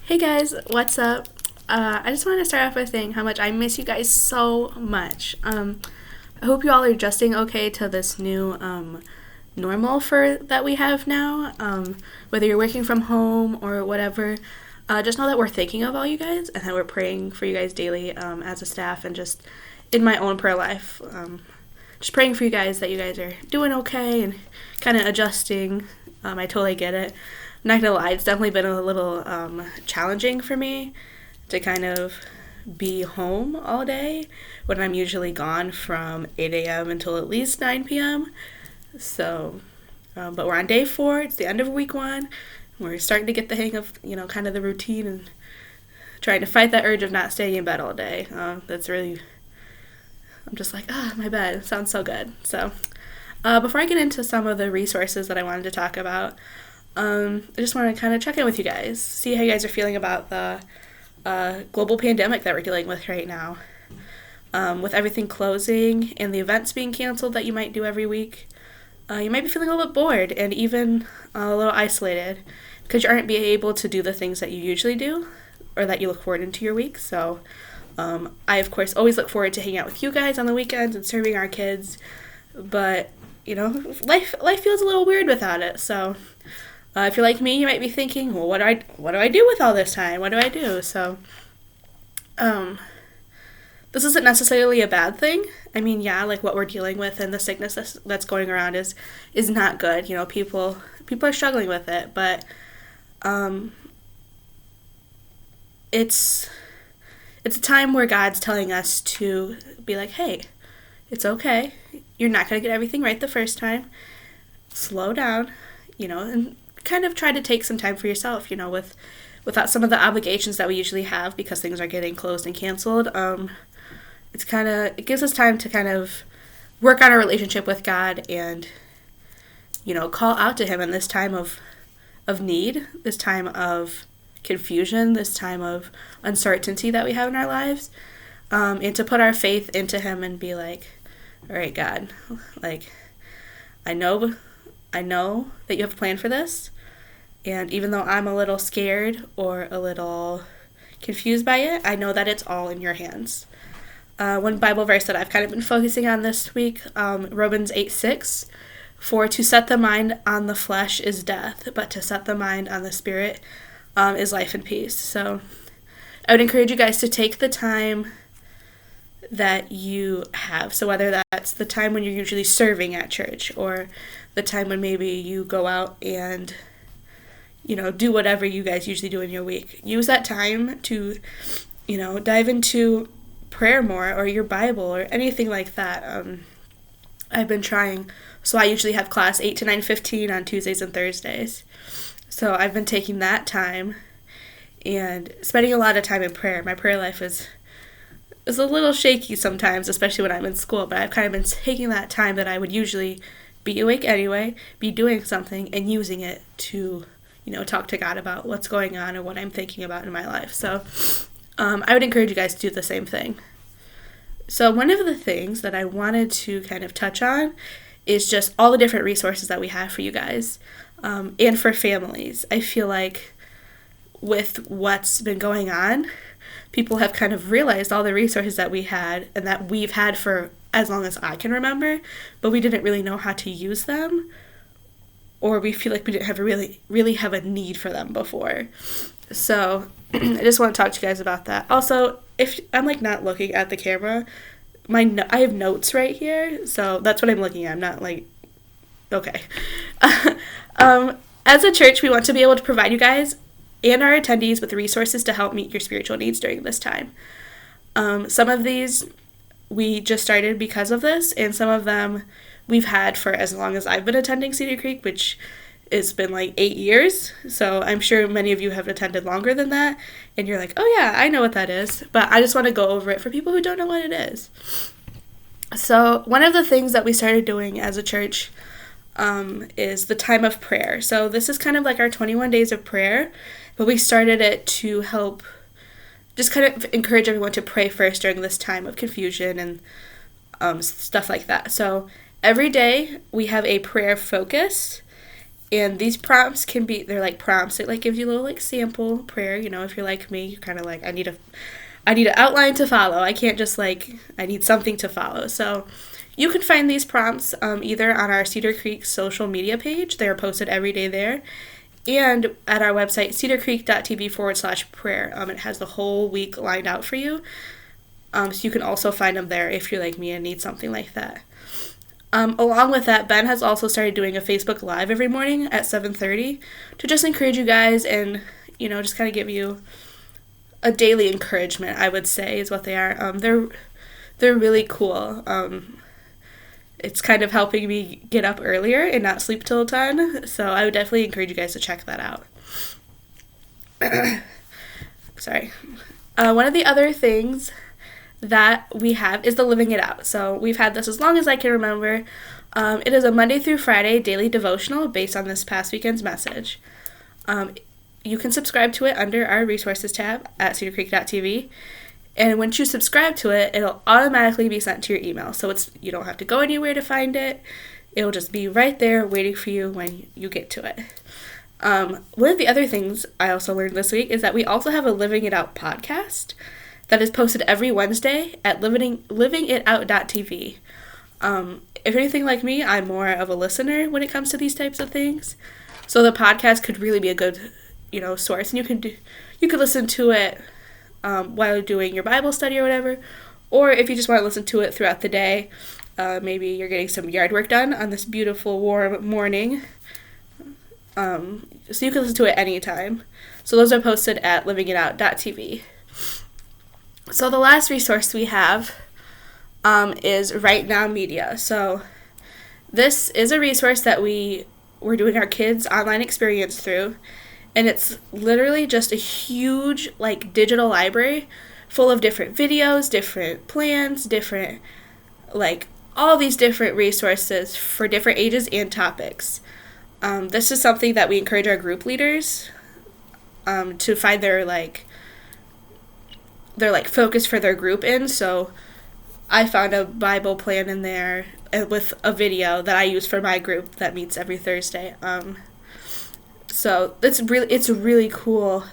Hey guys, what's up? I just wanted to start off by saying how much I miss you guys so much. I hope you all are adjusting okay to this new normal for that we have now. Whether you're working from home or whatever, just know that we're thinking of all you guys and that we're praying for you guys daily as a staff and just in my own prayer life. Just praying for you guys that you guys are doing okay and kind of adjusting. I totally get it. I'm not gonna lie, it's definitely been a little challenging for me to kind of be home all day when I'm usually gone from 8 a.m. until at least 9 p.m. So, but we're on day 4. It's the end of week 1. We're starting to get the hang of, kind of the routine and trying to fight that urge of not staying in bed all day. That's really, I'm just like, my bed sounds so good. So, before I get into some of the resources that I wanted to talk about, I just want to kind of check in with you guys, see how you guys are feeling about the global pandemic that we're dealing with right now. With everything closing and the events being canceled that you might do every week, you might be feeling a little bit bored and even a little isolated because you aren't being able to do the things that you usually do or that you look forward into your week. So I, of course, always look forward to hanging out with you guys on the weekends and serving our kids. But, life feels a little weird without it. So if you're like me, you might be thinking, well, what do I do with all this time? What do I do? So this isn't necessarily a bad thing. I mean, yeah, like what we're dealing with and the sickness that's going around is not good. People are struggling with it, but it's a time where God's telling us to be like, hey, it's okay. You're not going to get everything right the first time. Slow down, and kind of try to take some time for yourself, without some of the obligations that we usually have because things are getting closed and canceled. It gives us time to kind of work on our relationship with God and, call out to Him in this time of need, this time of confusion, this time of uncertainty that we have in our lives, and to put our faith into Him and be like, all right, God, like, I know that you have a plan for this, and even though I'm a little scared or a little confused by it, I know that it's all in your hands. One Bible verse that I've kind of been focusing on this week, Romans 8:6, for to set the mind on the flesh is death, but to set the mind on the spirit is life and peace. So I would encourage you guys to take the time that you have. So whether that's the time when you're usually serving at church or the time when maybe you go out and, do whatever you guys usually do in your week. Use that time to, dive into prayer more or your Bible or anything like that. I've been trying. So I usually have class 8 to 9:15 on Tuesdays and Thursdays. So I've been taking that time and spending a lot of time in prayer. My prayer life is a little shaky sometimes, especially when I'm in school, but I've kind of been taking that time that I would usually be awake anyway, be doing something, and using it to, talk to God about what's going on or what I'm thinking about in my life. So I would encourage you guys to do the same thing. So one of the things that I wanted to kind of touch on is just all the different resources that we have for you guys and for families. I feel like with what's been going on, people have kind of realized all the resources that we had and that we've had for as long as I can remember, but we didn't really know how to use them, or we feel like we didn't have really have a need for them before. So I just want to talk to you guys about that. Also, if I'm like not looking at the camera, I have notes right here, so that's what I'm looking at. I'm not like, okay. As a church, we want to be able to provide you guys and our attendees with resources to help meet your spiritual needs during this time. Some of these we just started because of this, and some of them we've had for as long as I've been attending Cedar Creek, which it's been like 8 years. So I'm sure many of you have attended longer than that, and you're like, oh yeah, I know what that is. But I just want to go over it for people who don't know what it is. So one of the things that we started doing as a church is the time of prayer. So this is kind of like our 21 days of prayer, but we started it to help just kind of encourage everyone to pray first during this time of confusion and stuff like that. So every day we have a prayer focus, And these prompts they're like prompts. It like gives you a little like sample prayer. If you're like me, you're kind of like, I need an outline to follow. I can't just I need something to follow. So you can find these prompts either on our Cedar Creek social media page. They are posted every day there. And at our website, cedarcreek.tv/prayer. It has the whole week lined out for you. So you can also find them there if you're like me and need something like that. Along with that, Ben has also started doing a Facebook Live every morning at 7:30 to just encourage you guys and, just kind of give you a daily encouragement, I would say, is what they are. They're really cool. It's kind of helping me get up earlier and not sleep till 10, so I would definitely encourage you guys to check that out. Sorry. One of the other things that we have is the Living It Out. So we've had this as long as I can remember. It is a Monday through Friday daily devotional based on this past weekend's message. You can subscribe to it under our resources tab at cedarcreek.tv. And once you subscribe to it, it'll automatically be sent to your email. So you don't have to go anywhere to find it. It'll just be right there waiting for you when you get to it. One of the other things I also learned this week is that we also have a Living It Out podcast that is posted every Wednesday at livingitout.tv. If you're anything like me, I'm more of a listener when it comes to these types of things. So the podcast could really be a good, source, and you could listen to it while doing your Bible study or whatever, or if you just want to listen to it throughout the day, maybe you're getting some yard work done on this beautiful warm morning, so you can listen to it anytime. So those are posted at livingitout.tv. So the last resource we have is Right Now Media. So this is a resource that we're doing our kids' online experience through. And it's literally just a huge, digital library full of different videos, different plans, different, all these different resources for different ages and topics. This is something that we encourage our group leaders to find their focus for their group in. So I found a Bible plan in there with a video that I use for my group that meets every Thursday. So it's a really cool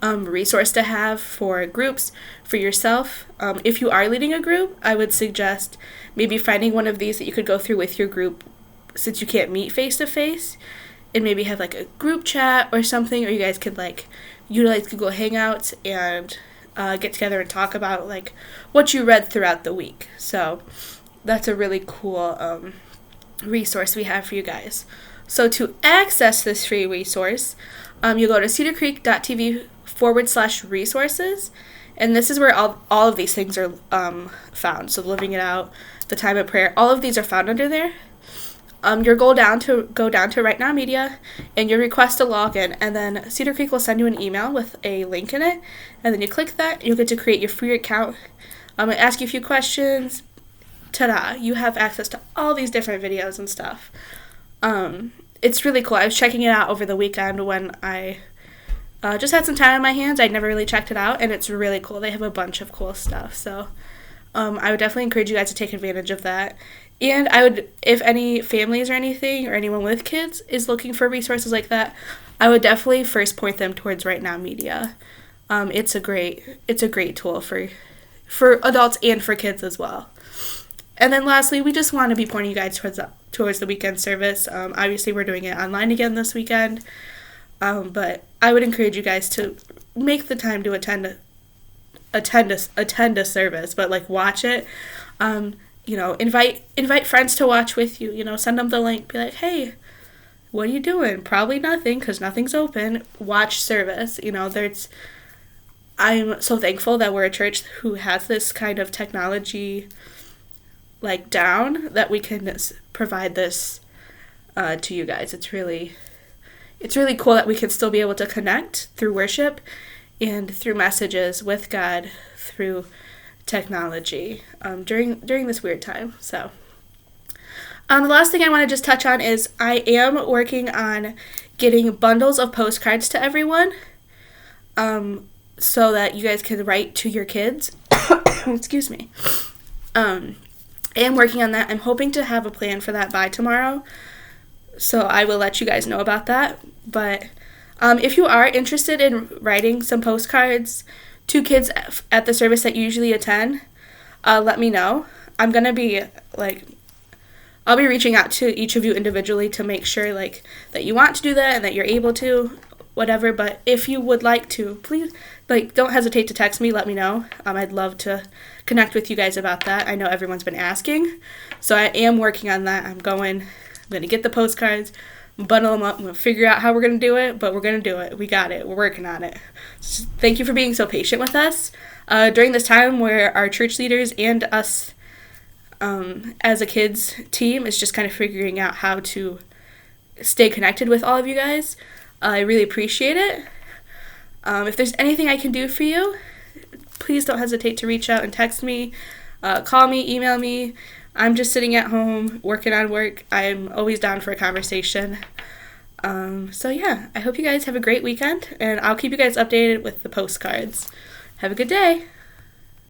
resource to have for groups, for yourself. If you are leading a group, I would suggest maybe finding one of these that you could go through with your group since you can't meet face-to-face, and maybe have a group chat or something, or you guys could utilize Google Hangouts and get together and talk about what you read throughout the week. So that's a really cool resource we have for you guys. So to access this free resource, you go to cedarcreek.tv/resources, and this is where all of these things are found. So Living It Out, the Time of Prayer, all of these are found under there. You'll go down to Right Now Media, and you request a login, and then Cedar Creek will send you an email with a link in it, and then you click that, you'll get to create your free account. It asks you a few questions. Ta-da! You have access to all these different videos and stuff. It's really cool. I was checking it out over the weekend when I just had some time on my hands. I'd never really checked it out, and it's really cool. They have a bunch of cool stuff. So I would definitely encourage you guys to take advantage of that. And I would, if any families or anything, or anyone with kids is looking for resources like that, I would definitely first point them towards Right Now Media. It's a great tool for adults and for kids as well. And then lastly, we just want to be pointing you guys towards the weekend service. Obviously, we're doing it online again this weekend, but I would encourage you guys to make the time to attend a service, but watch it. Invite friends to watch with you. Send them the link. Be like, hey, what are you doing? Probably nothing, because nothing's open. Watch service. I'm so thankful that we're a church who has this kind of technology down, that we can provide this to you guys. It's really cool that we can still be able to connect through worship and through messages with God through technology during this weird time. So the last thing I want to just touch on is I am working on getting bundles of postcards to everyone so that you guys can write to your kids. Excuse me. I am working on that. I'm hoping to have a plan for that by tomorrow. So I will let you guys know about that. But if you are interested in writing some postcards to kids at the service that you usually attend, let me know. I'm going to be I'll be reaching out to each of you individually to make sure that you want to do that and that you're able to, whatever. But if you would like to, please don't hesitate to text me. Let me know. I'd love to connect with you guys about that. I know everyone's been asking, so I am working on that. I'm going to get the postcards, bundle them up, and we'll figure out how we're going to do it, but we're going to do it. We got it. We're working on it. So thank you for being so patient with us during this time where our church leaders and us as a kids team is just kind of figuring out how to stay connected with all of you guys. I really appreciate it. If there's anything I can do for you, please don't hesitate to reach out and text me, call me, email me. I'm just sitting at home working on work. I'm always down for a conversation. So yeah, I hope you guys have a great weekend, and I'll keep you guys updated with the postcards. Have a good day.